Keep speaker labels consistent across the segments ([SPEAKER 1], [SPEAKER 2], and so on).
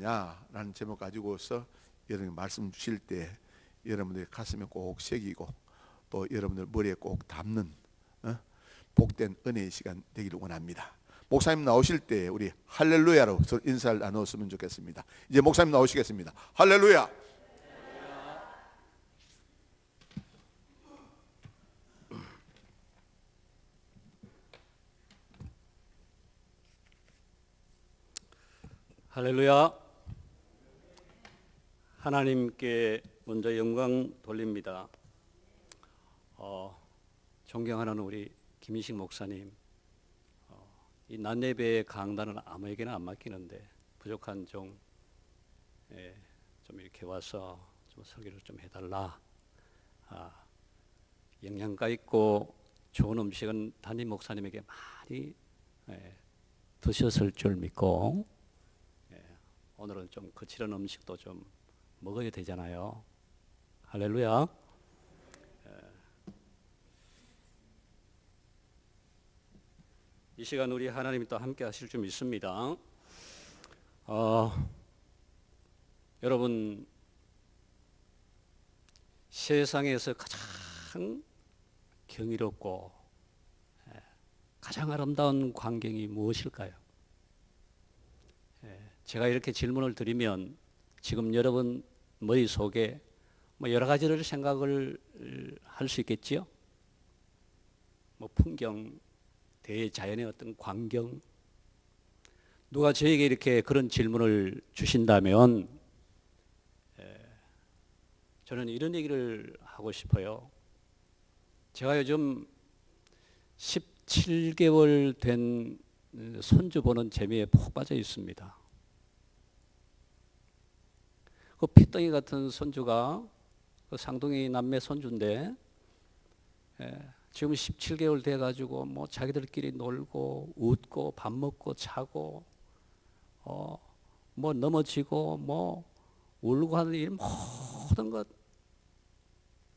[SPEAKER 1] 라는 제목 가지고서 여러분 말씀 주실 때 여러분들의 가슴에 꼭 새기고 또 여러분들 머리에 꼭 담는 복된 은혜의 시간 되기를 원합니다. 목사님 나오실 때 우리 할렐루야로 인사를 나눴으면 좋겠습니다. 이제 목사님 나오시겠습니다. 할렐루야.
[SPEAKER 2] 할렐루야. 하나님께 먼저 영광 돌립니다. 존경하는 우리 김인식 목사님, 이 낮예배 강단은 아무에게나 안 맡기는데 부족한 좀 이렇게 와서 좀 설교를 좀 해달라. 영양가 있고 좋은 음식은 담임 목사님에게 많이 드셨을 줄 믿고 오늘은 좀 거칠은 음식도 좀 먹어야 되잖아요. 할렐루야. 이 시간 우리 하나님이 또 함께 하실 줄 믿습니다. 여러분, 세상에서 가장 경이롭고 가장 아름다운 광경이 무엇일까요? 제가 이렇게 질문을 드리면 지금 여러분 머릿속에 여러 가지를 생각을 할 수 있겠지요. 풍경, 대자연의 어떤 광경. 누가 저에게 이렇게 그런 질문을 주신다면 저는 이런 얘기를 하고 싶어요. 제가 요즘 17개월 된 손주 보는 재미에 푹 빠져 있습니다. 그 피덩이 같은 손주가 그 쌍둥이 남매 손주인데 지금 17개월 돼가지고 자기들끼리 놀고 웃고 밥 먹고 자고 넘어지고 울고 하는 일 모든 것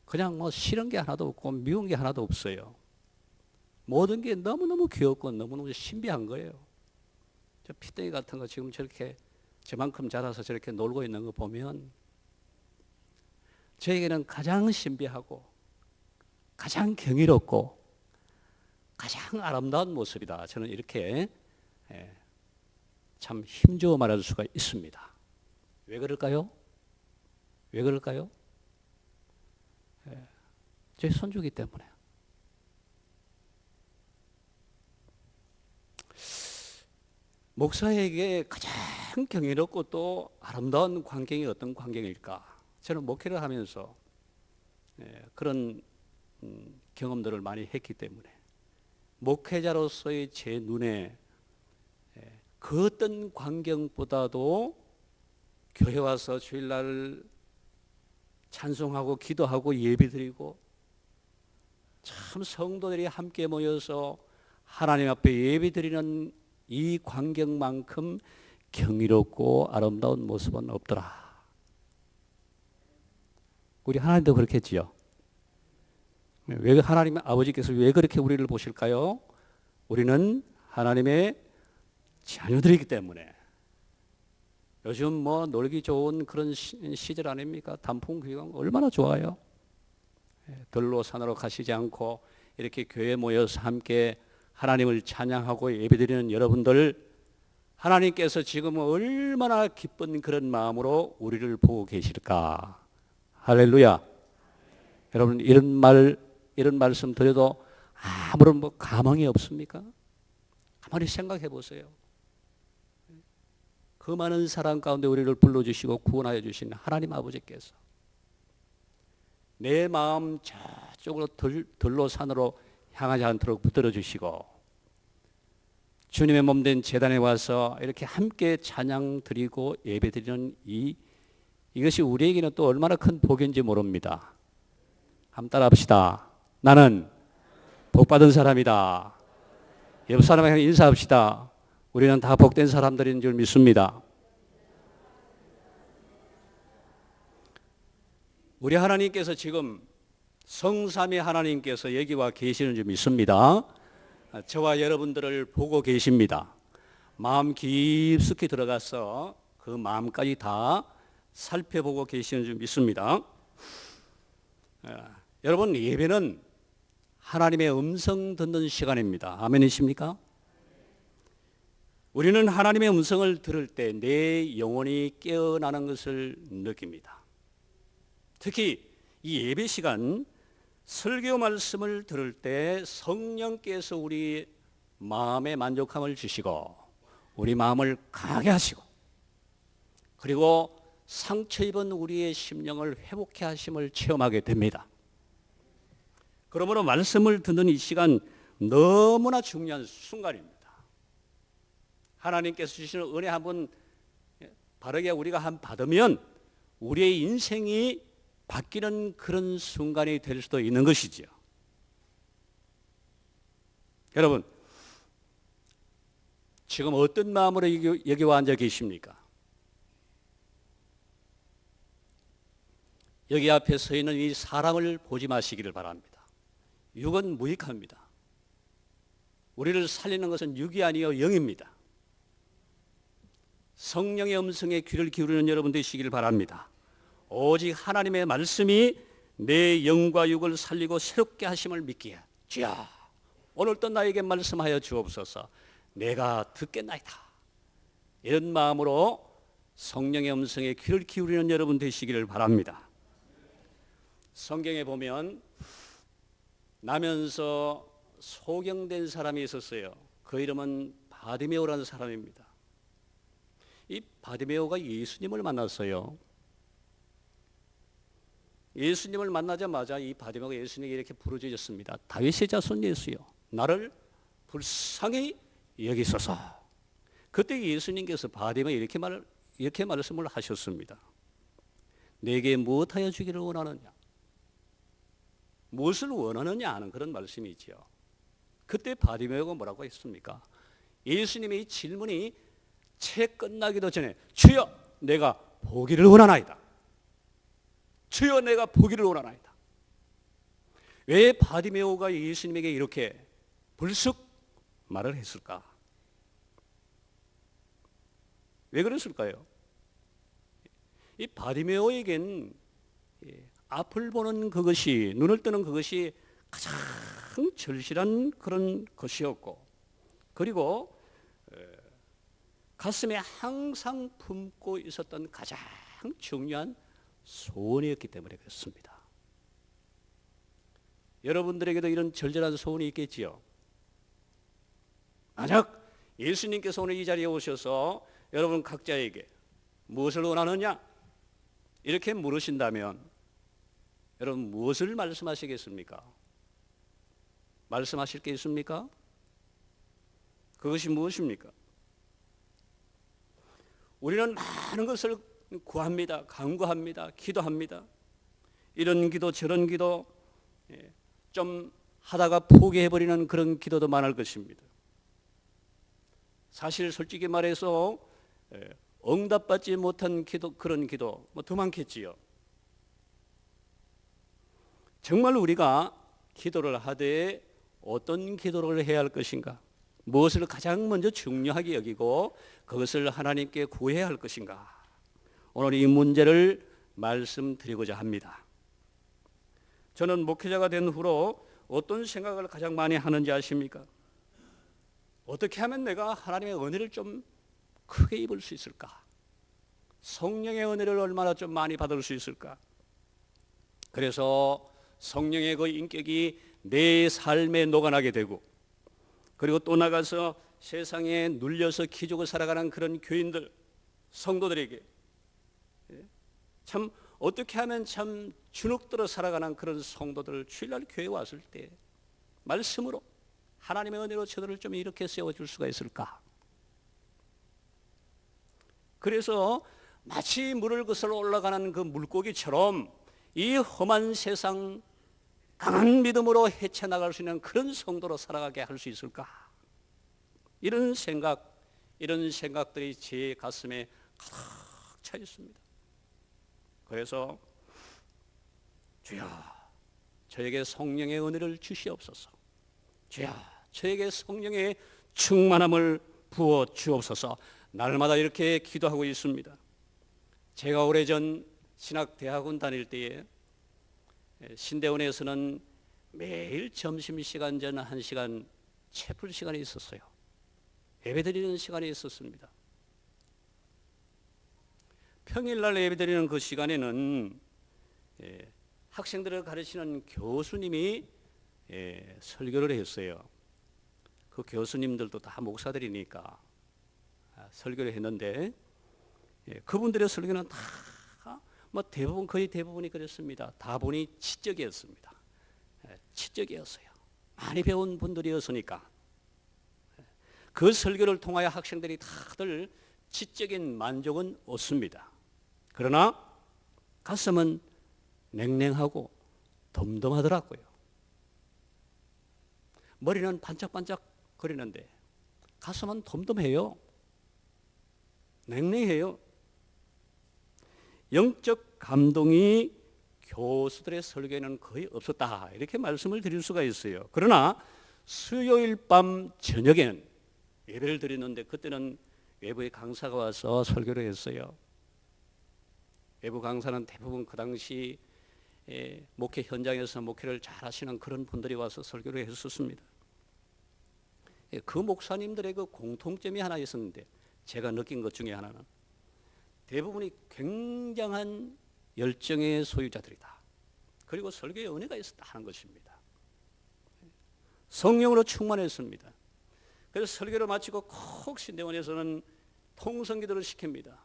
[SPEAKER 2] 그냥 싫은 게 하나도 없고 미운 게 하나도 없어요. 모든 게 너무너무 귀엽고 너무너무 신비한 거예요. 저 피덩이 같은 거 지금 저렇게 저만큼 자라서 저렇게 놀고 있는 거 보면 저에게는 가장 신비하고 가장 경이롭고 가장 아름다운 모습이다. 저는 이렇게 참 힘주어 말할 수가 있습니다. 왜 그럴까요? 왜 그럴까요? 제 손주기 때문에. 목사에게 가장 경이롭고 또 아름다운 광경이 어떤 광경일까? 저는 목회를 하면서 그런 경험들을 많이 했기 때문에 목회자로서의 제 눈에 그 어떤 광경보다도 교회 와서 주일날 찬송하고 기도하고 예배드리고 참 성도들이 함께 모여서 하나님 앞에 예배드리는 이 광경만큼 경이롭고 아름다운 모습은 없더라. 우리 하나님도 그렇겠지요. 왜 하나님 아버지께서 왜 그렇게 우리를 보실까요? 우리는 하나님의 자녀들이기 때문에. 요즘 놀기 좋은 그런 시절 아닙니까? 단풍기간 얼마나 좋아요. 들로 산으로 가시지 않고 이렇게 교회에 모여서 함께 하나님을 찬양하고 예배드리는 여러분들, 하나님께서 지금 얼마나 기쁜 그런 마음으로 우리를 보고 계실까? 할렐루야. 여러분, 이런 말씀 드려도 아무런 감흥이 없습니까? 가만히 생각해 보세요. 그 많은 사람 가운데 우리를 불러주시고 구원하여 주신 하나님 아버지께서 내 마음 저쪽으로 들로 산으로 향하지 않도록 붙들어 주시고 주님의 몸된 제단에 와서 이렇게 함께 찬양 드리고 예배 드리는 이것이 우리에게는 또 얼마나 큰 복인지 모릅니다. 한번 따라 합시다. 나는 복받은 사람이다. 옆 사람에게 인사합시다. 우리는 다 복된 사람들인 줄 믿습니다. 우리 하나님께서 지금 성삼위 하나님께서 여기 와 계시는 줄 믿습니다. 저와 여러분들을 보고 계십니다. 마음 깊숙이 들어가서 그 마음까지 다 살펴보고 계시는 줄 믿습니다. 여러분, 예배는 하나님의 음성 듣는 시간입니다. 아멘이십니까? 우리는 하나님의 음성을 들을 때 내 영혼이 깨어나는 것을 느낍니다. 특히 이 예배 시간 설교 말씀을 들을 때 성령께서 우리 마음에 만족함을 주시고 우리 마음을 강하게 하시고 그리고 상처 입은 우리의 심령을 회복해 하심을 체험하게 됩니다. 그러므로 말씀을 듣는 이 시간 너무나 중요한 순간입니다. 하나님께서 주시는 은혜 한번 바르게 우리가 한 받으면 우리의 인생이 바뀌는 그런 순간이 될 수도 있는 것이죠. 여러분, 지금 어떤 마음으로 여기 와 앉아 계십니까? 여기 앞에 서 있는 이 사람을 보지 마시기를 바랍니다. 육은 무익합니다. 우리를 살리는 것은 육이 아니요 영입니다. 성령의 음성에 귀를 기울이는 여러분 되시기를 바랍니다. 오직 하나님의 말씀이 내 영과 육을 살리고 새롭게 하심을 믿기에 주야 오늘도 나에게 말씀하여 주옵소서. 내가 듣겠나이다. 이런 마음으로 성령의 음성에 귀를 기울이는 여러분 되시기를 바랍니다. 성경에 보면 나면서 소경된 사람이 있었어요. 그 이름은 바디메오라는 사람입니다. 이 바디메오가 예수님을 만났어요. 예수님을 만나자마자 이 바디메오가 예수님에게 이렇게 부르짖었습니다. 다윗의 자손 예수여, 나를 불쌍히 여기소서. 그때 예수님께서 바디메오에 이렇게 말씀을 하셨습니다. 내게 무엇하여 주기를 원하느냐? 무엇을 원하느냐 하는 그런 말씀이지요. 그때 바디메오가 뭐라고 했습니까? 예수님의 이 질문이 채 끝나기도 전에 주여 내가 보기를 원하나이다. 주여 내가 보기를 원하나이다. 왜 바디메오가 예수님에게 이렇게 불쑥 말을 했을까? 왜 그랬을까요? 이 바디메오에겐 앞을 보는 그것이, 눈을 뜨는 그것이 가장 절실한 그런 것이었고, 그리고 가슴에 항상 품고 있었던 가장 중요한 소원이었기 때문에 그렇습니다. 여러분들에게도 이런 절절한 소원이 있겠지요. 만약 예수님께서 오늘 이 자리에 오셔서 여러분 각자에게 무엇을 원하느냐 이렇게 물으신다면 여러분 무엇을 말씀하시겠습니까? 말씀하실 게 있습니까? 그것이 무엇입니까? 우리는 많은 것을 구합니다. 간구합니다. 기도합니다. 이런 기도 저런 기도 좀 하다가 포기해버리는 그런 기도도 많을 것입니다. 사실 솔직히 말해서 응답받지 못한 기도, 그런 기도 더 많겠지요. 정말 우리가 기도를 하되 어떤 기도를 해야 할 것인가? 무엇을 가장 먼저 중요하게 여기고 그것을 하나님께 구해야 할 것인가? 오늘 이 문제를 말씀드리고자 합니다. 저는 목회자가 된 후로 어떤 생각을 가장 많이 하는지 아십니까? 어떻게 하면 내가 하나님의 은혜를 좀 크게 입을 수 있을까? 성령의 은혜를 얼마나 좀 많이 받을 수 있을까? 그래서 성령의 그 인격이 내 삶에 녹아나게 되고, 그리고 또 나가서 세상에 눌려서 기죽어 살아가는 그런 교인들, 성도들에게 참 어떻게 하면 참 주눅들어 살아가는 그런 성도들 주일날 교회에 왔을 때 말씀으로 하나님의 은혜로 저들을 좀 이렇게 세워줄 수가 있을까? 그래서 마치 물을 거슬러 올라가는 그 물고기처럼 이 험한 세상 강한 믿음으로 헤쳐나갈 수 있는 그런 성도로 살아가게 할 수 있을까? 이런 생각들이 제 가슴에 가득 차 있습니다. 그래서 주여 저에게 성령의 은혜를 주시옵소서. 주여 저에게 성령의 충만함을 부어 주옵소서. 날마다 이렇게 기도하고 있습니다. 제가 오래전 신학대학원 다닐 때에 신대원에서는 매일 점심시간 전 1시간 채플 시간이 있었어요. 예배드리는 시간이 있었습니다. 평일날 예배드리는 그 시간에는 학생들을 가르치는 교수님이 설교를 했어요. 그 교수님들도 다 목사들이니까 설교를 했는데 그분들의 설교는 다 뭐 대부분 거의 대부분이 그랬습니다. 다분히 지적이었습니다. 지적이었어요. 많이 배운 분들이었으니까 그 설교를 통하여 학생들이 다들 지적인 만족은 얻습니다. 그러나 가슴은 냉랭하고 덤덤하더라고요. 머리는 반짝반짝 거리는데 가슴은 덤덤해요. 냉랭해요. 영적 감동이 교수들의 설교에는 거의 없었다, 이렇게 말씀을 드릴 수가 있어요. 그러나 수요일 밤 저녁에는 예배를 드리는데 그때는 외부의 강사가 와서 설교를 했어요. 외부 강사는 대부분 그 당시 목회 현장에서 목회를 잘 하시는 그런 분들이 와서 설교를 했었습니다. 그 목사님들의 그 공통점이 하나 있었는데 제가 느낀 것 중에 하나는 대부분이 굉장한 열정의 소유자들이다. 그리고 설교에 은혜가 있었다 하는 것입니다. 성령으로 충만했습니다. 그래서 설교를 마치고 꼭 신대원에서는 통성기도를 시킵니다.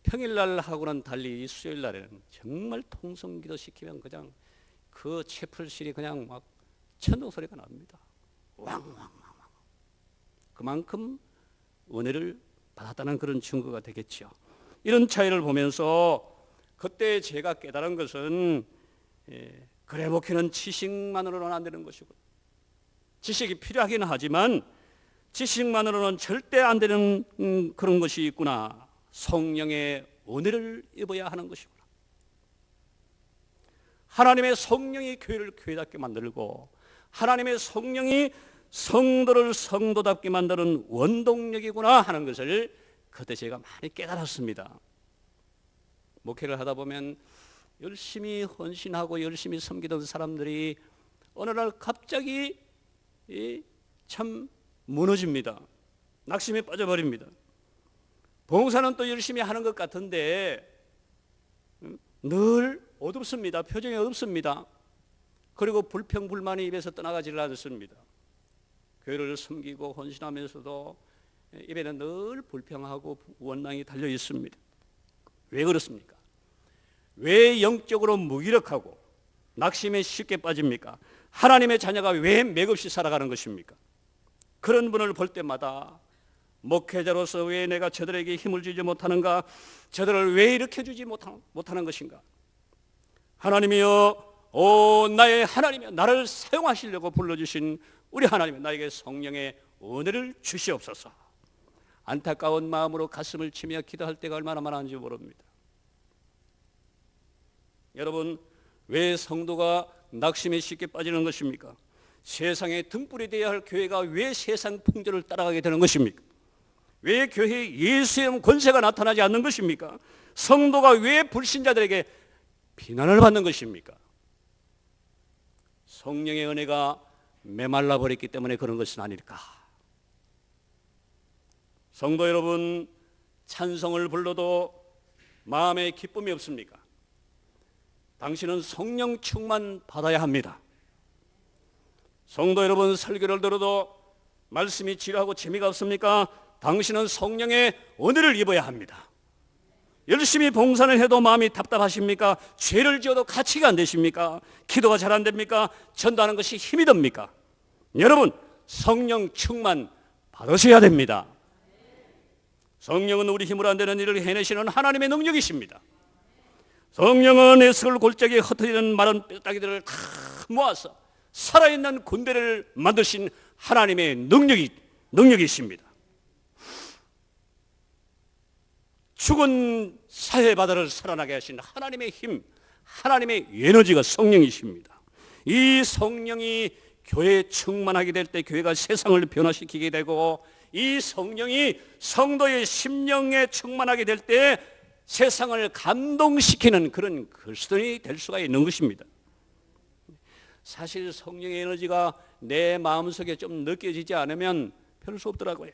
[SPEAKER 2] 평일날 하고는 달리 수요일 날에는 정말 통성기도 시키면 그냥 그 채플실이 그냥 막 천둥 소리가 납니다. 왕왕왕왕. 그만큼 은혜를 받았다는 그런 증거가 되겠죠. 이런 차이를 보면서 그때 제가 깨달은 것은 그래 목회는 지식만으로는 안 되는 것이고, 지식이 필요하긴 하지만 지식만으로는 절대 안 되는 그런 것이 있구나. 성령의 은혜를 입어야 하는 것이구나. 하나님의 성령이 교회를 교회답게 만들고 하나님의 성령이 성도를 성도답게 만드는 원동력이구나 하는 것을 그때 제가 많이 깨달았습니다. 목회를 하다 보면 열심히 헌신하고 열심히 섬기던 사람들이 어느 날 갑자기 참 무너집니다. 낙심에 빠져버립니다. 봉사는 또 열심히 하는 것 같은데 늘 어둡습니다. 표정이 어둡습니다. 그리고 불평불만이 입에서 떠나가지를 않습니다. 교회를 섬기고 헌신하면서도 입에는 늘 불평하고 원망이 달려 있습니다. 왜 그렇습니까? 왜 영적으로 무기력하고 낙심에 쉽게 빠집니까? 하나님의 자녀가 왜 맥없이 살아가는 것입니까? 그런 분을 볼 때마다 목회자로서 왜 내가 저들에게 힘을 주지 못하는가? 저들을 왜 일으켜주지 못하는 것인가? 하나님이여, 오 나의 하나님이여, 나를 사용하시려고 불러주신 우리 하나님이 나에게 성령의 은혜를 주시옵소서. 안타까운 마음으로 가슴을 치며 기도할 때가 얼마나 많은지 모릅니다. 여러분, 왜 성도가 낙심에 쉽게 빠지는 것입니까? 세상에 등불이 되어야 할 교회가 왜 세상 풍조를 따라가게 되는 것입니까? 왜 교회에 예수의 권세가 나타나지 않는 것입니까? 성도가 왜 불신자들에게 비난을 받는 것입니까? 성령의 은혜가 메말라 버렸기 때문에 그런 것은 아닐까? 성도 여러분, 찬송을 불러도 마음에 기쁨이 없습니까? 당신은 성령 충만 받아야 합니다. 성도 여러분, 설교를 들어도 말씀이 지루하고 재미가 없습니까? 당신은 성령의 은혜를 입어야 합니다. 열심히 봉사를 해도 마음이 답답하십니까? 죄를 지어도 가치가 안 되십니까? 기도가 잘 안 됩니까? 전도하는 것이 힘이 듭니까? 여러분, 성령 충만 받으셔야 됩니다. 성령은 우리 힘으로 안 되는 일을 해내시는 하나님의 능력이십니다. 성령은 에스겔 골짜기에 흩어지는 마른 뼈다귀들을 다 모아서 살아있는 군대를 만드신 하나님의 능력이십니다. 죽은 사회 바다를 살아나게 하신 하나님의 힘, 하나님의 에너지가 성령이십니다. 이 성령이 교회에 충만하게 될 때 교회가 세상을 변화시키게 되고 이 성령이 성도의 심령에 충만하게 될 때 세상을 감동시키는 그런 글쓰기 될 수가 있는 것입니다. 사실 성령의 에너지가 내 마음속에 좀 느껴지지 않으면 별 수 없더라고요.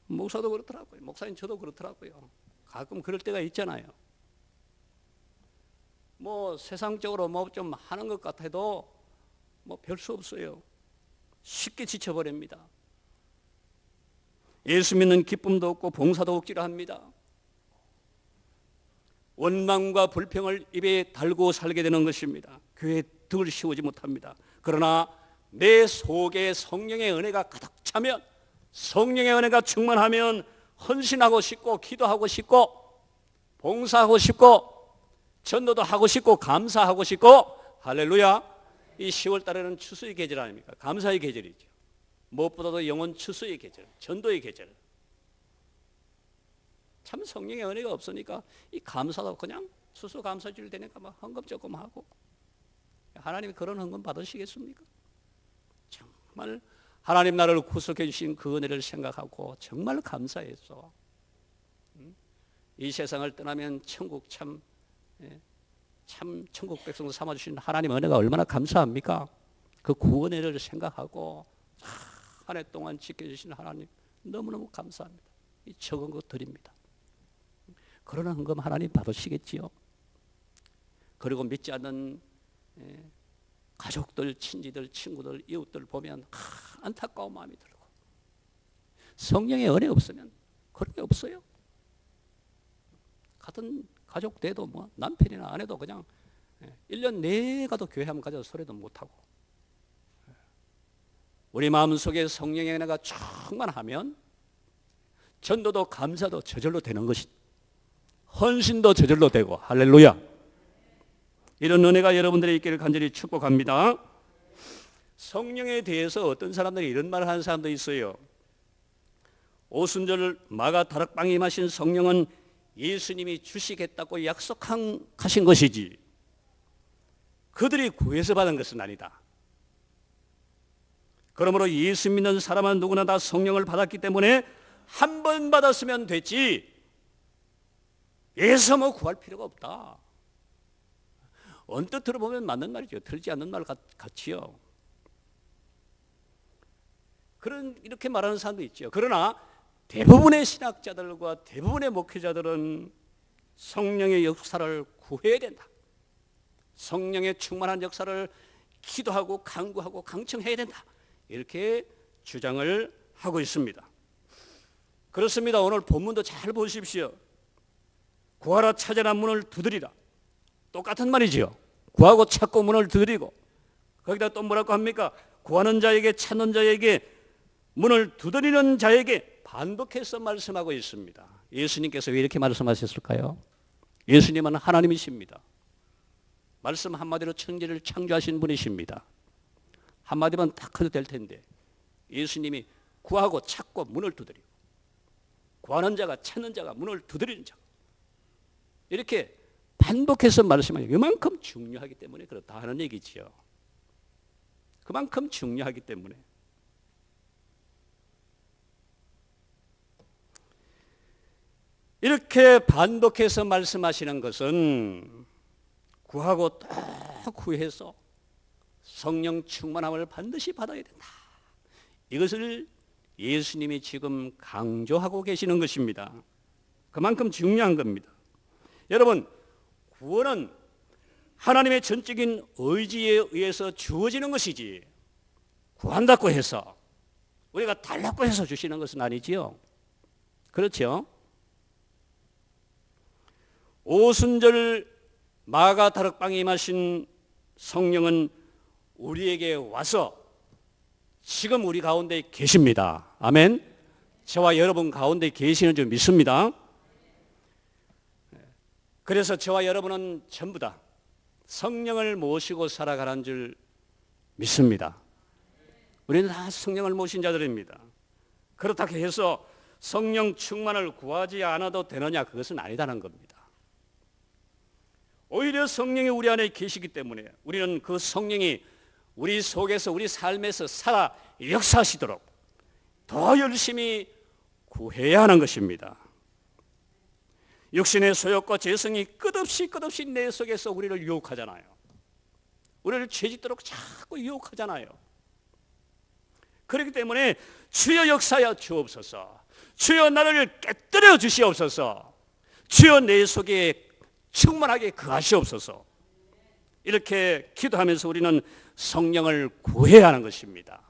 [SPEAKER 2] 목사도 그렇더라고요. 목사님 저도 그렇더라고요. 가끔 그럴 때가 있잖아요. 뭐 세상적으로 뭐 좀 하는 것 같아도 뭐 별 수 없어요. 쉽게 지쳐버립니다. 예수 믿는 기쁨도 없고 봉사도 없기로 합니다. 원망과 불평을 입에 달고 살게 되는 것입니다. 교회에 덕을 씌우지 못합니다. 그러나 내 속에 성령의 은혜가 가득 차면, 성령의 은혜가 충만하면 헌신하고 싶고 기도하고 싶고 봉사하고 싶고 전도도 하고 싶고 감사하고 싶고, 할렐루야. 이 10월 달에는 추수의 계절 아닙니까? 감사의 계절이죠. 무엇보다도 영혼 추수의 계절, 전도의 계절. 참 성령의 은혜가 없으니까 이 감사도 그냥 수수감사주일 되니까 막 헌금 조금 하고, 하나님이 그런 헌금 받으시겠습니까? 정말 하나님 나를 구속해 주신 그 은혜를 생각하고 정말 감사했어. 이 세상을 떠나면 천국 참 천국 백성 삼아주신 하나님 은혜가 얼마나 감사합니까? 그 구원의를 생각하고 한 해 동안 지켜주신 하나님 너무너무 감사합니다. 이 적은 것 드립니다. 그런 헌금 하나님 받으시겠지요. 그리고 믿지 않는 가족들, 친지들, 친구들, 이웃들 보면 안타까운 마음이 들고, 성령의 은혜 없으면 그런 게 없어요. 같은 가족 돼도 뭐 남편이나 아내도 그냥 1년 내가도 교회 한번 가서 소리도 못하고, 우리 마음속에 성령의 은혜가 충만하면 전도도 감사도 저절로 되는 것이, 헌신도 저절로 되고, 할렐루야. 이런 은혜가 여러분들의 있기를 간절히 축복합니다. 성령에 대해서 어떤 사람들이 이런 말을 하는 사람도 있어요. 오순절 마가 다락방에 임하신 성령은 예수님이 주시겠다고 약속하신 것이지 그들이 구해서 받은 것은 아니다. 그러므로 예수 믿는 사람은 누구나 다 성령을 받았기 때문에 한 번 받았으면 됐지 예수 뭐 구할 필요가 없다. 언뜻 들어보면 맞는 말이죠. 틀리지 않는 말 같지요. 이렇게 말하는 사람도 있죠. 그러나 대부분의 신학자들과 대부분의 목회자들은 성령의 역사를 구해야 된다. 성령의 충만한 역사를 기도하고 간구하고 강청해야 된다. 이렇게 주장을 하고 있습니다. 그렇습니다. 오늘 본문도 잘 보십시오. 구하라, 찾아라, 문을 두드리라. 똑같은 말이지요. 구하고 찾고 문을 두드리고, 거기다 또 뭐라고 합니까? 구하는 자에게, 찾는 자에게, 문을 두드리는 자에게 반복해서 말씀하고 있습니다. 예수님께서 왜 이렇게 말씀하셨을까요? 예수님은 하나님이십니다. 말씀 한마디로 천지를 창조하신 분이십니다. 한마디만 딱 해도 될 텐데 예수님이 구하고 찾고 문을 두드리고, 구하는 자가 찾는 자가 문을 두드리는 자, 이렇게 반복해서 말씀하니 그만큼 중요하기 때문에 그렇다 하는 얘기지요. 그만큼 중요하기 때문에. 이렇게 반복해서 말씀하시는 것은 구하고 또 구해서 성령 충만함을 반드시 받아야 된다. 이것을 예수님이 지금 강조하고 계시는 것입니다. 그만큼 중요한 겁니다. 여러분, 구원은 하나님의 전적인 의지에 의해서 주어지는 것이지 구한다고 해서 우리가 달라고 해서 주시는 것은 아니지요. 그렇죠? 오순절 마가 다락방에 임하신 성령은 우리에게 와서 지금 우리 가운데 계십니다. 아멘. 저와 여러분 가운데 계시는 줄 믿습니다. 그래서 저와 여러분은 전부 다 성령을 모시고 살아가는 줄 믿습니다. 우리는 다 성령을 모신 자들입니다. 그렇다고 해서 성령 충만을 구하지 않아도 되느냐? 그것은 아니다는 겁니다. 오히려 성령이 우리 안에 계시기 때문에 우리는 그 성령이 우리 속에서 우리 삶에서 살아 역사하시도록 더 열심히 구해야 하는 것입니다. 육신의 소욕과 죄성이 끝없이 내 속에서 우리를 유혹하잖아요. 우리를 죄짓도록 자꾸 유혹하잖아요. 그렇기 때문에 주여 역사하여 주옵소서, 주여 나를 깨뜨려 주시옵소서, 주여 내 속에 충만하게 거하시옵소서, 이렇게 기도하면서 우리는 성령을 구해야 하는 것입니다.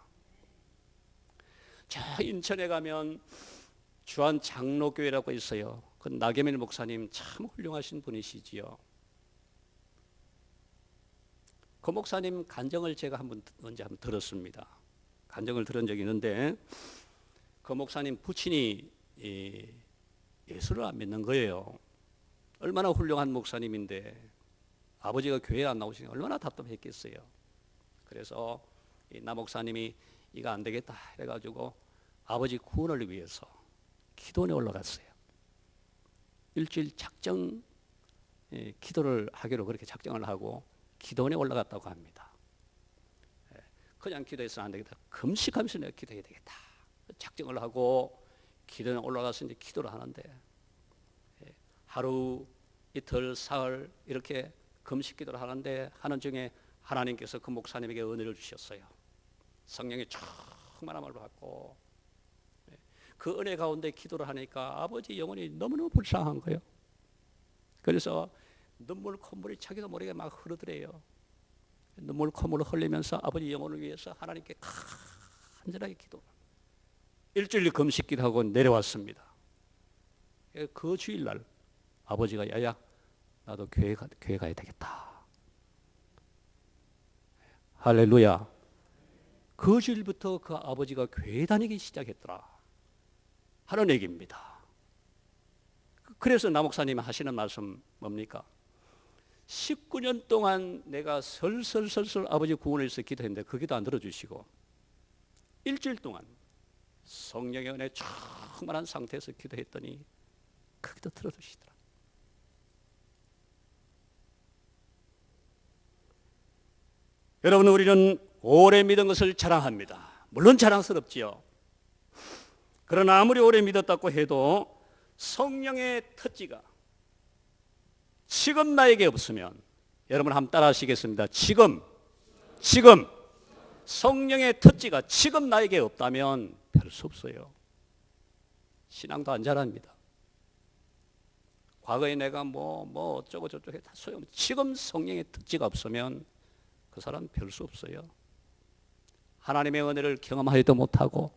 [SPEAKER 2] 저 인천에 가면 주한 장로교회라고 있어요. 그 나계밀 목사님 참 훌륭하신 분이시지요. 그 목사님 간증을 제가 언제 한번 들었습니다. 간증을 들은 적이 있는데 그 목사님 부친이 예수를 안 믿는 거예요. 얼마나 훌륭한 목사님인데 아버지가 교회에 안 나오시니 얼마나 답답했겠어요. 그래서 나 목사님이 이거 안 되겠다 해가지고 아버지 구원을 위해서 기도원에 올라갔어요. 일주일 작정 기도를 하기로 그렇게 작정을 하고 기도원에 올라갔다고 합니다. 그냥 기도해서는 안 되겠다. 금식하면서 내가 기도해야 되겠다. 작정을 하고 기도원에 올라가서 이제 기도를 하는데 하루, 이틀, 사흘 이렇게 금식 기도를 하는데 하는 중에 하나님께서 그 목사님에게 은혜를 주셨어요. 성령의 충만함을 받고 그 은혜 가운데 기도를 하니까 아버지 영혼이 너무너무 불쌍한 거예요. 그래서 눈물 콧물이 자기도 모르게 막 흐르더래요. 눈물 콧물을 흘리면서 아버지 영혼을 위해서 하나님께 간절하게 기도. 일주일 금식 기도하고 내려왔습니다. 그 주일날 아버지가 야야 나도 교회 가야 되겠다. 할렐루야. 그 주일부터 그 아버지가 교회 다니기 시작했더라 하는 얘기입니다. 그래서 나 목사님이 하시는 말씀 뭡니까? 19년 동안 내가 설설설설 아버지 구원을 위해서 기도했는데 그 기도 안 들어주시고 일주일 동안 성령의 은혜 충만한 상태에서 기도했더니 그 기도 들어주시더라. 여러분, 우리는 오래 믿은 것을 자랑합니다. 물론 자랑스럽지요. 그러나 아무리 오래 믿었다고 해도 성령의 특지가 지금 나에게 없으면, 여러분 한번 따라 하시겠습니다. 지금 성령의 특지가 지금 나에게 없다면 별 수 없어요. 신앙도 안 자랍니다. 과거에 내가 뭐 어쩌고 저쩌고 다 소용없어요. 지금 성령의 특지가 없으면 그 사람 별 수 없어요. 하나님의 은혜를 경험하지도 못하고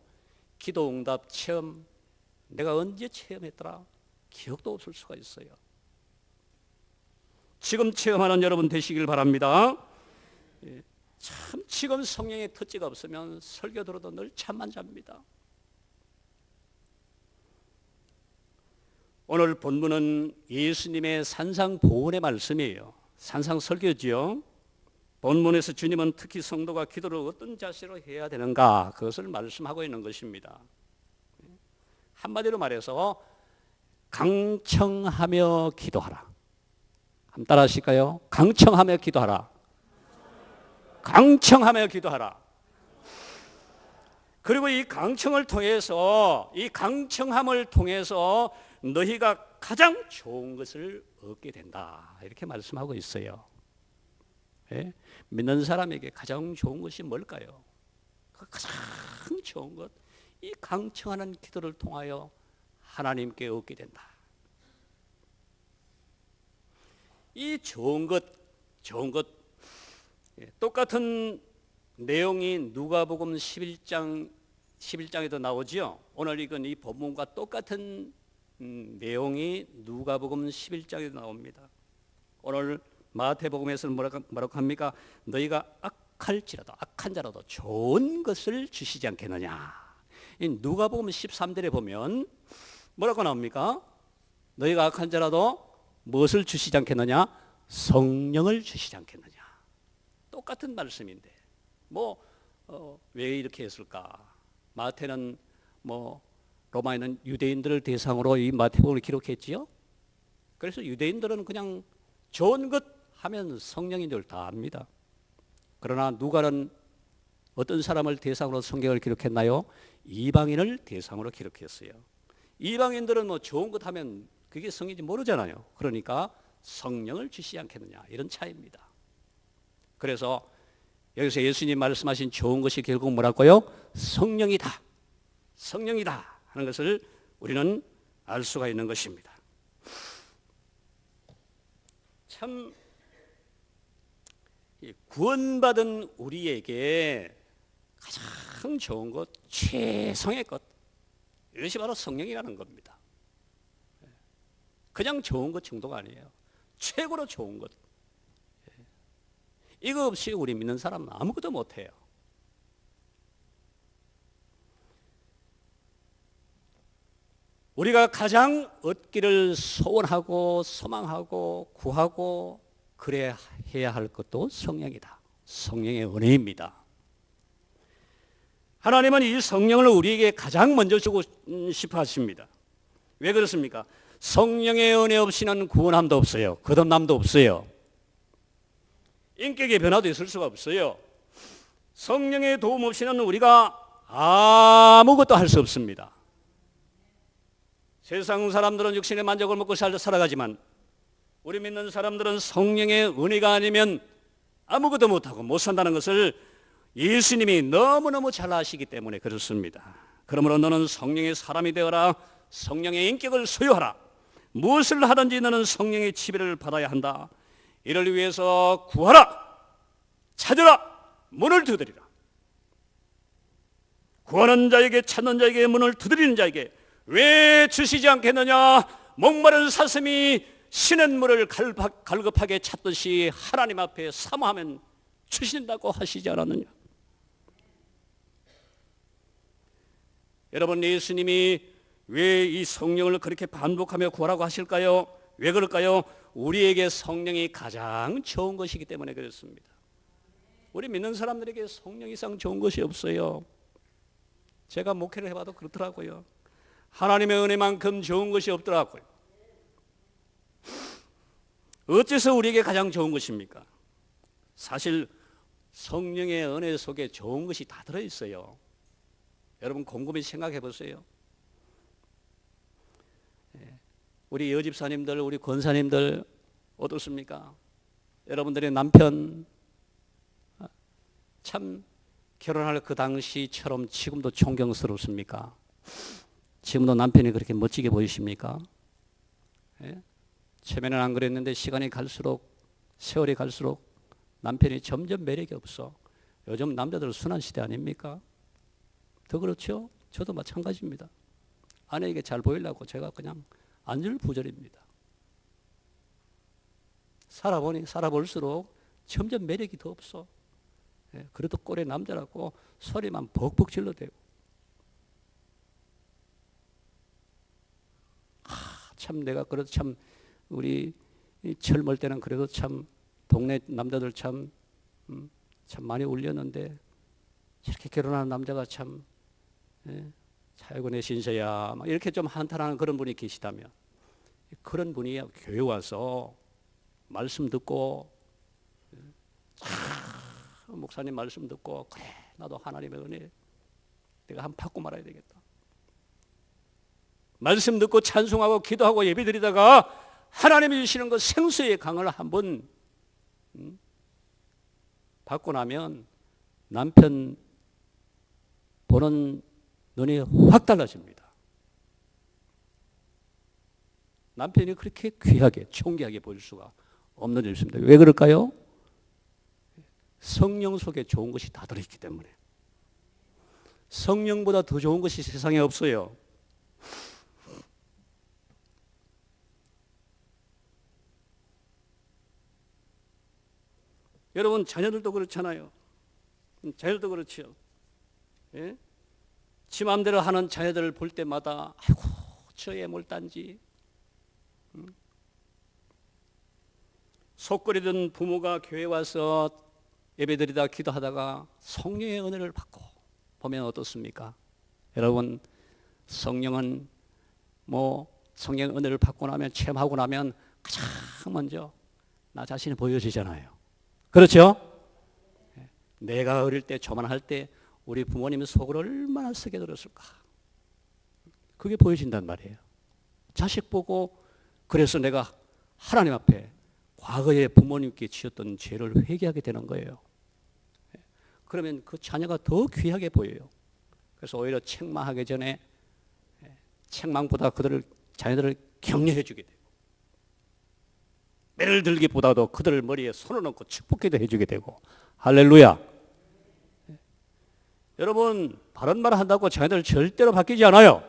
[SPEAKER 2] 기도 응답 체험, 내가 언제 체험했더라 기억도 없을 수가 있어요. 지금 체험하는 여러분 되시길 바랍니다. 참 지금 성령의 특지가 없으면 설교 들어도 늘 잠만 잡니다. 오늘 본문은 예수님의 산상보훈의 말씀이에요. 산상설교지요. 본문에서 주님은 특히 성도가 기도를 어떤 자세로 해야 되는가, 그것을 말씀하고 있는 것입니다. 한마디로 말해서 강청하며 기도하라. 한번 따라 하실까요? 강청하며 기도하라. 강청하며 기도하라. 그리고 이 강청을 통해서, 이 강청함을 통해서 너희가 가장 좋은 것을 얻게 된다, 이렇게 말씀하고 있어요. 예? 믿는 사람에게 가장 좋은 것이 뭘까요? 그 가장 좋은 것, 이 강청하는 기도를 통하여 하나님께 얻게 된다. 이 좋은 것, 똑같은 내용이 누가복음 11장에도 나오지요. 오늘 읽은 이 본문과 똑같은 내용이 누가복음 11장에도 나옵니다. 오늘 마태복음에서는 뭐라고 합니까? 너희가 악한 자라도 좋은 것을 주시지 않겠느냐. 이 누가복음 13절에 보면 뭐라고 나옵니까? 너희가 악한 자라도 무엇을 주시지 않겠느냐? 성령을 주시지 않겠느냐. 똑같은 말씀인데 왜 이렇게 했을까? 마태는 로마에는 유대인들을 대상으로 이 마태복음을 기록했지요. 그래서 유대인들은 그냥 좋은 것 하면 성령인 줄 다 압니다. 그러나 누가는 어떤 사람을 대상으로 성경을 기록했나요? 이방인을 대상으로 기록했어요. 이방인들은 뭐 좋은 것 하면 그게 성인지 모르잖아요. 그러니까 성령을 주시지 않겠느냐, 이런 차이입니다. 그래서 여기서 예수님 말씀하신 좋은 것이 결국 뭐라고요? 성령이다, 성령이다 하는 것을 우리는 알 수가 있는 것입니다. 참 구원받은 우리에게 가장 좋은 것, 최상의 것, 이것이 바로 성령이라는 겁니다. 그냥 좋은 것 정도가 아니에요. 최고로 좋은 것. 이거 없이 우리 믿는 사람은 아무것도 못해요. 우리가 가장 얻기를 소원하고 소망하고 구하고 그래야 해야 할 것도 성령이다. 성령의 은혜입니다. 하나님은 이 성령을 우리에게 가장 먼저 주고 싶어 하십니다. 왜 그렇습니까? 성령의 은혜 없이는 구원함도 없어요. 거듭남도 없어요. 인격의 변화도 있을 수가 없어요. 성령의 도움 없이는 우리가 아무것도 할 수 없습니다. 세상 사람들은 육신의 만족을 먹고 살아가지만 우리 믿는 사람들은 성령의 은혜가 아니면 아무것도 못하고 못 산다는 것을 예수님이 너무너무 잘 아시기 때문에 그렇습니다. 그러므로 너는 성령의 사람이 되어라. 성령의 인격을 소유하라. 무엇을 하든지 너는 성령의 지배를 받아야 한다. 이를 위해서 구하라, 찾으라, 문을 두드리라. 구하는 자에게, 찾는 자에게, 문을 두드리는 자에게 왜 주시지 않겠느냐? 목마른 사슴이 시냇물을 갈급하게 찾듯이 하나님 앞에 사모하면 주신다고 하시지 않았느냐? 여러분, 예수님이 왜 이 성령을 그렇게 반복하며 구하라고 하실까요? 왜 그럴까요? 우리에게 성령이 가장 좋은 것이기 때문에 그렇습니다. 우리 믿는 사람들에게 성령 이상 좋은 것이 없어요. 제가 목회를 해봐도 그렇더라고요. 하나님의 은혜만큼 좋은 것이 없더라고요. 어째서 우리에게 가장 좋은 것입니까? 사실 성령의 은혜 속에 좋은 것이 다 들어있어요. 여러분 곰곰이 생각해 보세요. 우리 여집사님들, 우리 권사님들 어떻습니까? 여러분들의 남편 참 결혼할 그 당시처럼 지금도 존경스럽습니까? 지금도 남편이 그렇게 멋지게 보이십니까? 예? 처음에는 안 그랬는데 시간이 갈수록, 세월이 갈수록 남편이 점점 매력이 없어. 요즘 남자들 순한 시대 아닙니까? 더 그렇죠? 저도 마찬가지입니다. 아내에게 잘 보이려고 제가 그냥 안절부절입니다. 살아볼수록 점점 매력이 더 없어. 예, 그래도 꼴의 남자라고 소리만 벅벅 질러대고. 참 내가 그래도 참 우리 젊을 때는 그래도 참 동네 남자들 참 많이 울렸는데 이렇게 결혼하는 남자가 참 아이고 내 신세야 막 이렇게 좀 한탄하는 그런 분이 계시다면, 그런 분이 교회 와서 말씀 듣고 목사님 말씀 듣고 그래 나도 하나님의 은혜 내가 한번 받고 말아야 되겠다. 말씀 듣고 찬송하고 기도하고 예배드리다가 하나님이 주시는 그 생수의 강을 한번 받고 나면 남편 보는 눈이 확 달라집니다. 남편이 그렇게 귀하게 존귀하게 보일 수가 없는 일입니다. 왜 그럴까요? 성령 속에 좋은 것이 다 들어있기 때문에. 성령보다 더 좋은 것이 세상에 없어요. 여러분 자녀들도 그렇잖아요. 자녀들도 그렇죠. 예? 지 마음대로 하는 자녀들을 볼 때마다 아이고 저 애물단지. 속거리던 부모가 교회 와서 예배드리다 기도하다가 성령의 은혜를 받고 보면 어떻습니까? 여러분 성령은 성령의 은혜를 받고 나면 체험하고 나면 가장 먼저 나 자신이 보여지잖아요. 그렇죠? 내가 어릴 때 조만할 때 우리 부모님 속을 얼마나 쓰게 들었을까. 그게 보여진단 말이에요. 자식 보고 그래서 내가 하나님 앞에 과거에 부모님께 지었던 죄를 회개하게 되는 거예요. 그러면 그 자녀가 더 귀하게 보여요. 그래서 오히려 책망하기 전에 책망보다 자녀들을 격려해 주게 되고, 매를 들기보다도 그들 머리에 손을 얹고 축복해도 해주게 되고. 할렐루야. 여러분, 바른 말 한다고 자녀들 절대로 바뀌지 않아요.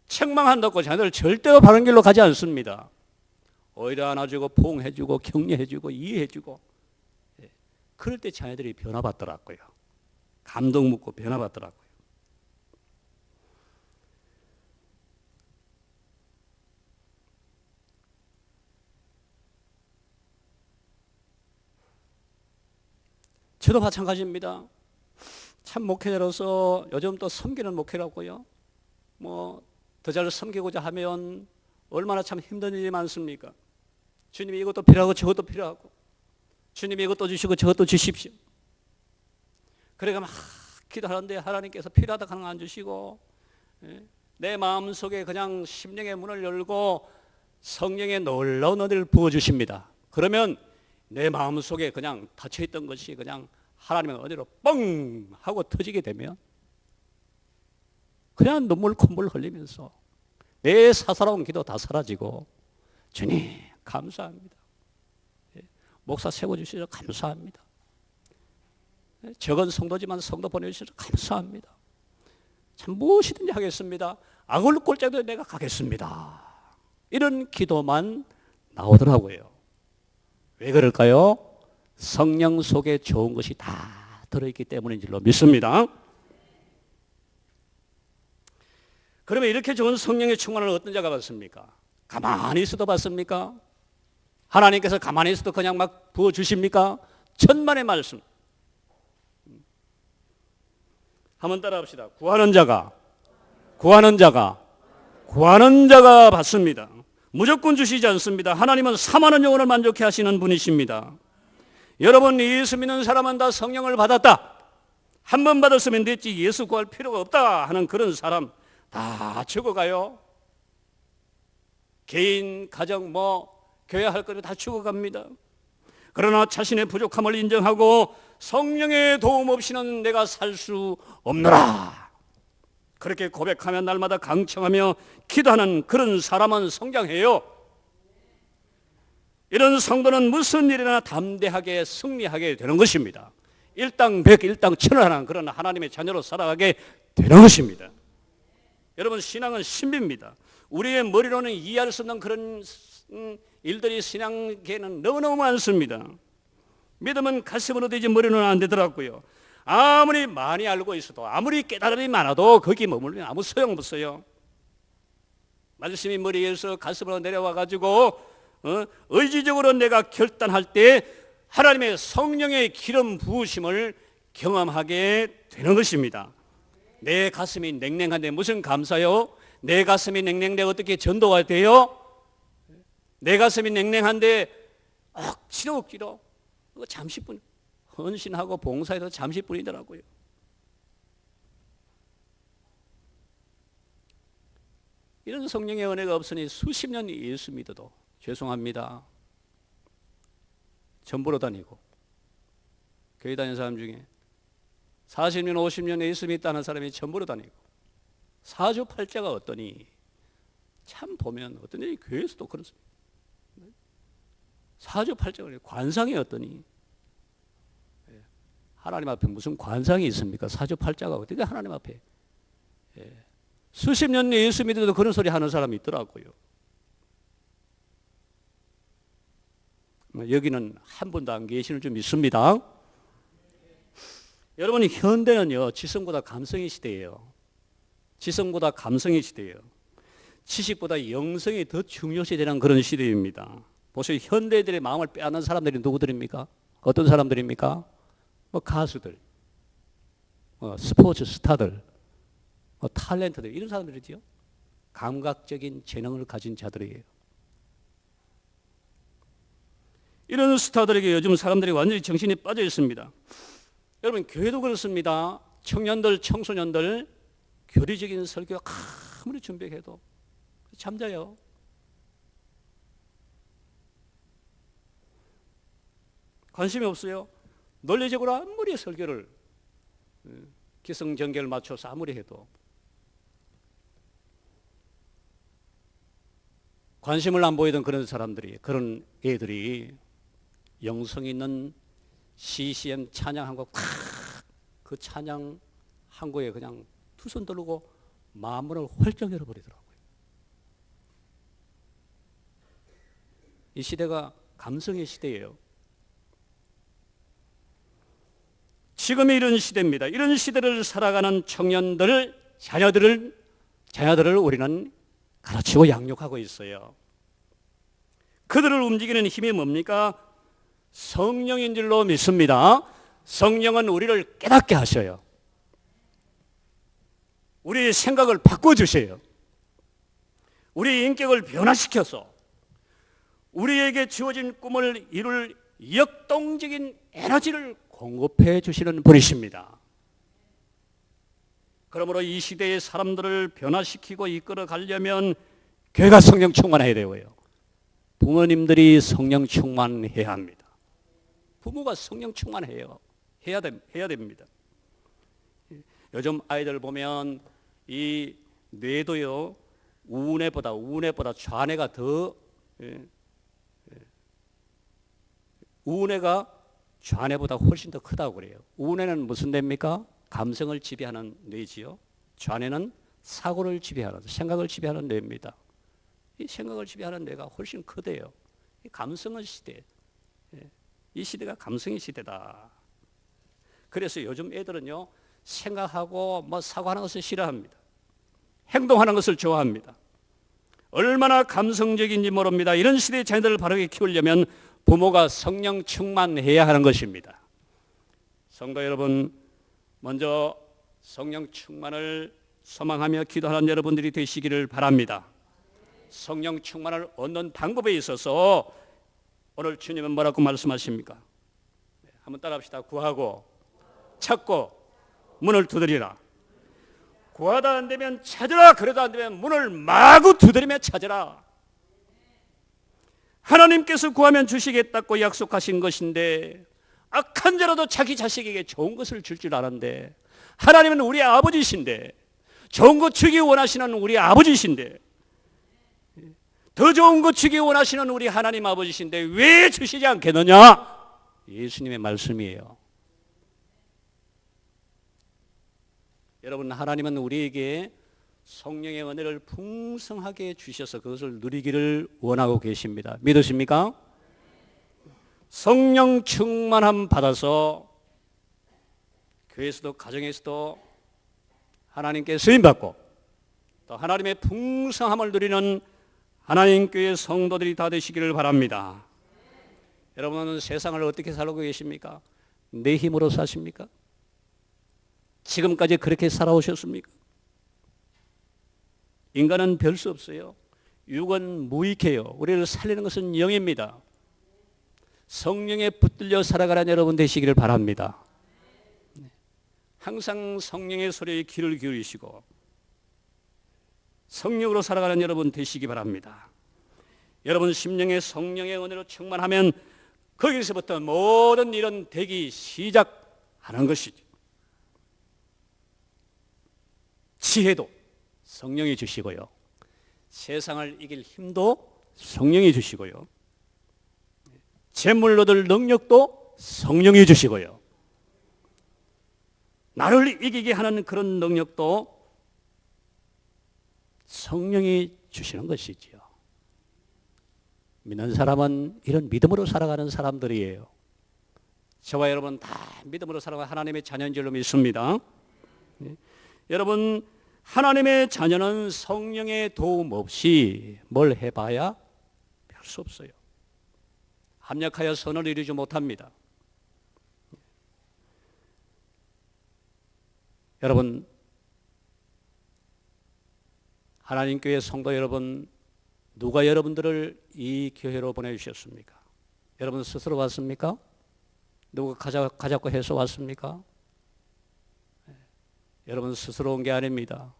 [SPEAKER 2] 책망한다고 자녀들 절대로 바른 길로 가지 않습니다. 오히려 안아주고 포옹해주고 격려해주고 이해해주고, 그럴 때 자녀들이 변화받더라고요. 감동 묻고 변화받더라고요. 저도 마찬가지입니다. 참 목회자로서 요즘 또 섬기는 목회라고요. 뭐 더 잘 섬기고자 하면 얼마나 참 힘든 일이 많습니까? 주님이 이것도 필요하고 저것도 필요하고, 주님이 이것도 주시고 저것도 주십시오. 그래가 막 기도하는데 하나님께서 필요하다 하는 거 안 주시고, 내 마음속에 그냥 심령의 문을 열고 성령의 놀라운 은혜를 부어주십니다. 그러면 내 마음속에 그냥 닫혀있던 것이 그냥 하나님의 은혜로 뻥 하고 터지게 되면 그냥 눈물 콧물 흘리면서 내 사사로운 기도 다 사라지고, 주님 감사합니다. 목사 세워주셔서 감사합니다. 적은 성도지만 성도 보내주셔서 감사합니다. 참 무엇이든지 하겠습니다. 악을 꼴짝도 내가 가겠습니다. 이런 기도만 나오더라고요. 왜 그럴까요? 성령 속에 좋은 것이 다 들어있기 때문인 줄로 믿습니다. 그러면 이렇게 좋은 성령의 충만을 어떤 자가 받습니까? 가만히 있어도 받습니까? 하나님께서 가만히 있어도 그냥 막 부어주십니까? 천만의 말씀. 한번 따라 합시다. 구하는 자가 받습니다. 무조건 주시지 않습니다. 하나님은 사만한 영혼을 만족해 하시는 분이십니다. 여러분, 예수 믿는 사람은 다 성령을 받았다, 한 번 받았으면 됐지 예수 구할 필요가 없다 하는 그런 사람 다 죽어가요. 개인, 가정, 교회 할 거를 다 죽어갑니다. 그러나 자신의 부족함을 인정하고 성령의 도움 없이는 내가 살 수 없노라, 그렇게 고백하며 날마다 강청하며 기도하는 그런 사람은 성장해요. 이런 성도는 무슨 일이나 담대하게 승리하게 되는 것입니다. 일당백, 일당천하는 그런 하나님의 자녀로 살아가게 되는 것입니다. 여러분, 신앙은 신비입니다. 우리의 머리로는 이해할 수 없는 그런 일들이 신앙계에는 너무너무 많습니다. 믿음은 가슴으로 되지 머리로는 안 되더라고요. 아무리 많이 알고 있어도, 아무리 깨달음이 많아도 거기 머물면 아무 소용없어요. 말씀이 머리에서 가슴으로 내려와 가지고 의지적으로 내가 결단할 때 하나님의 성령의 기름 부으심을 경험하게 되는 것입니다. 내 가슴이 냉랭한데 무슨 감사요? 내 가슴이 냉랭한데 어떻게 전도가 돼요? 내 가슴이 냉랭한데 억지로 그거 잠시뿐, 헌신하고 봉사해도 잠시뿐이더라고요. 이런 성령의 은혜가 없으니 수십 년 예수 믿어도 죄송합니다, 전보러 다니고, 교회 다니는 사람 중에 40년 50년 예수 믿다는 사람이 전보러 다니고, 사주팔자가 어떠니, 참 보면 어떤 일이 교회에서도 그렇습니다. 사주팔자가 관상이 어떠니, 하나님 앞에 무슨 관상이 있습니까? 사주팔자가 어떻게 하나님 앞에, 수십 년 예수 믿어도 그런 소리 하는 사람이 있더라고요. 여기는 한 분도 안 계시는 줄 믿습니다. 여러분, 현대는요 지성보다 감성의 시대예요. 지성보다 감성의 시대예요. 지식보다 영성이 더 중요시되는 그런 시대입니다. 보세요, 현대들의 마음을 빼앗는 사람들이 누구들입니까? 어떤 사람들입니까? 가수들, 스포츠 스타들, 탤런트들, 이런 사람들이지요. 감각적인 재능을 가진 자들이에요. 이런 스타들에게 요즘 사람들이 완전히 정신이 빠져 있습니다. 여러분, 교회도 그렇습니다. 청년들, 청소년들 교리적인 설교 아무리 준비해도 잠자요. 관심이 없어요. 논리적으로 아무리 설교를 기승전결을 맞춰서 아무리 해도 관심을 안 보이던 그런 사람들이, 그런 애들이 영성 있는 CCM 찬양 한 곡, 그 찬양 한 곡에 그냥 두 손 들고 마음문을 헐쩍 열어버리더라고요. 이 시대가 감성의 시대예요. 지금이 이런 시대입니다. 이런 시대를 살아가는 청년들, 자녀들을 우리는 가르치고 양육하고 있어요. 그들을 움직이는 힘이 뭡니까? 성령인 줄로 믿습니다. 성령은 우리를 깨닫게 하셔요. 우리의 생각을 바꿔주세요. 우리의 인격을 변화시켜서 우리에게 주어진 꿈을 이룰 역동적인 에너지를 공급해 주시는 분이십니다. 그러므로 이 시대의 사람들을 변화시키고 이끌어 가려면 교회가 성령 충만해야 되고요. 부모님들이 성령 충만해야 합니다. 부모가 성령 충만해요. 해야 됩니다. 요즘 아이들 보면 이 뇌도요, 우뇌보다 좌뇌가 더, 우뇌가 좌뇌보다 훨씬 더 크다고 그래요. 우뇌는 무슨 뇌입니까? 감성을 지배하는 뇌지요. 좌뇌는 사고를 지배하는, 생각을 지배하는 뇌입니다. 이 생각을 지배하는 뇌가 훨씬 크대요. 이 감성의 시대, 이 시대가 감성의 시대다. 그래서 요즘 애들은요, 생각하고 뭐 사고하는 것을 싫어합니다. 행동하는 것을 좋아합니다. 얼마나 감성적인지 모릅니다. 이런 시대의 자녀들을 바르게 키우려면 부모가 성령 충만해야 하는 것입니다. 성도 여러분, 먼저 성령 충만을 소망하며 기도하는 여러분들이 되시기를 바랍니다. 성령 충만을 얻는 방법에 있어서 오늘 주님은 뭐라고 말씀하십니까? 한번 따라합시다. 구하고 찾고 문을 두드리라. 구하다 안 되면 찾으라. 그래도 안 되면 문을 마구 두드리며 찾으라. 하나님께서 구하면 주시겠다고 약속하신 것인데 악한 자라도 자기 자식에게 좋은 것을 줄 줄 아는데 하나님은 우리 아버지신데 좋은 것 주기 원하시는 우리 아버지신데 더 좋은 것 주기 원하시는 우리 하나님 아버지신데 왜 주시지 않겠느냐? 예수님의 말씀이에요. 여러분, 하나님은 우리에게 성령의 은혜를 풍성하게 주셔서 그것을 누리기를 원하고 계십니다. 믿으십니까? 성령 충만함 받아서 교회에서도 가정에서도 하나님께 쓰임받고 또 하나님의 풍성함을 누리는 하나님 교회 성도들이 다 되시기를 바랍니다. 여러분은 세상을 어떻게 살고 계십니까? 내 힘으로 사십니까? 지금까지 그렇게 살아오셨습니까? 인간은 별 수 없어요. 육은 무익해요. 우리를 살리는 것은 영입니다. 성령에 붙들려 살아가는 여러분 되시기를 바랍니다. 항상 성령의 소리에 귀를 기울이시고 성령으로 살아가는 여러분 되시기 바랍니다. 여러분 심령에 성령의 은혜로 충만하면 거기서부터 모든 일은 되기 시작하는 것이죠. 지혜도 성령이 주시고요. 세상을 이길 힘도 성령이 주시고요. 재물로 얻을 능력도 성령이 주시고요. 나를 이기게 하는 그런 능력도 성령이 주시는 것이지요. 믿는 사람은 이런 믿음으로 살아가는 사람들이에요. 저와 여러분 다 믿음으로 살아가는 하나님의 자녀인 줄로 믿습니다. 여러분, 하나님의 자녀는 성령의 도움 없이 뭘 해봐야 별 수 없어요. 합력하여 선을 이루지 못합니다. 여러분, 하나님 교회 성도 여러분, 누가 여러분들을 이 교회로 보내주셨습니까? 여러분 스스로 왔습니까? 누가 가자고 해서 왔습니까? 여러분 스스로 온 게 아닙니다.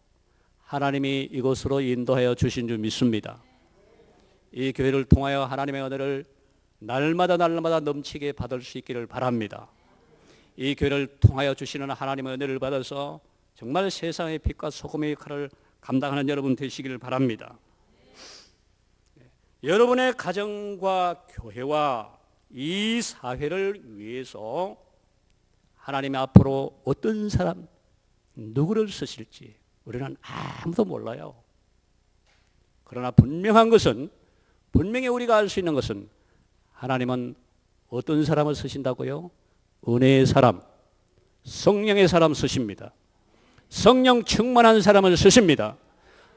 [SPEAKER 2] 하나님이 이곳으로 인도하여 주신 줄 믿습니다. 이 교회를 통하여 하나님의 은혜를 날마다 넘치게 받을 수 있기를 바랍니다. 이 교회를 통하여 주시는 하나님의 은혜를 받아서 정말 세상의 빛과 소금의 역할을 감당하는 여러분 되시기를 바랍니다. 여러분의 가정과 교회와 이 사회를 위해서 하나님 앞으로 어떤 사람, 누구를 쓰실지 우리는 아무도 몰라요. 그러나 분명히 우리가 알 수 있는 것은 하나님은 어떤 사람을 쓰신다고요? 은혜의 사람, 성령의 사람 쓰십니다. 성령 충만한 사람을 쓰십니다.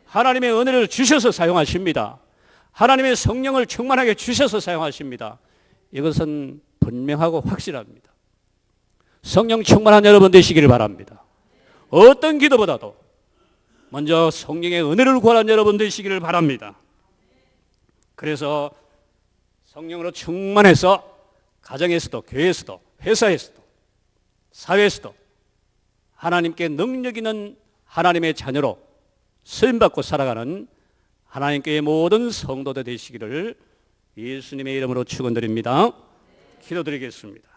[SPEAKER 2] 하나님의 은혜를 주셔서 사용하십니다. 하나님의 성령을 충만하게 주셔서 사용하십니다. 이것은 분명하고 확실합니다. 성령 충만한 여러분 되시기를 바랍니다. 어떤 기도보다도 먼저 성령의 은혜를 구하는 여러분 되시기를 바랍니다. 그래서 성령으로 충만해서 가정에서도 교회에서도 회사에서도 사회에서도 하나님께 능력 있는 하나님의 자녀로 쓰임받고 살아가는 하나님께 모든 성도들 되시기를 예수님의 이름으로 축원드립니다. 기도드리겠습니다.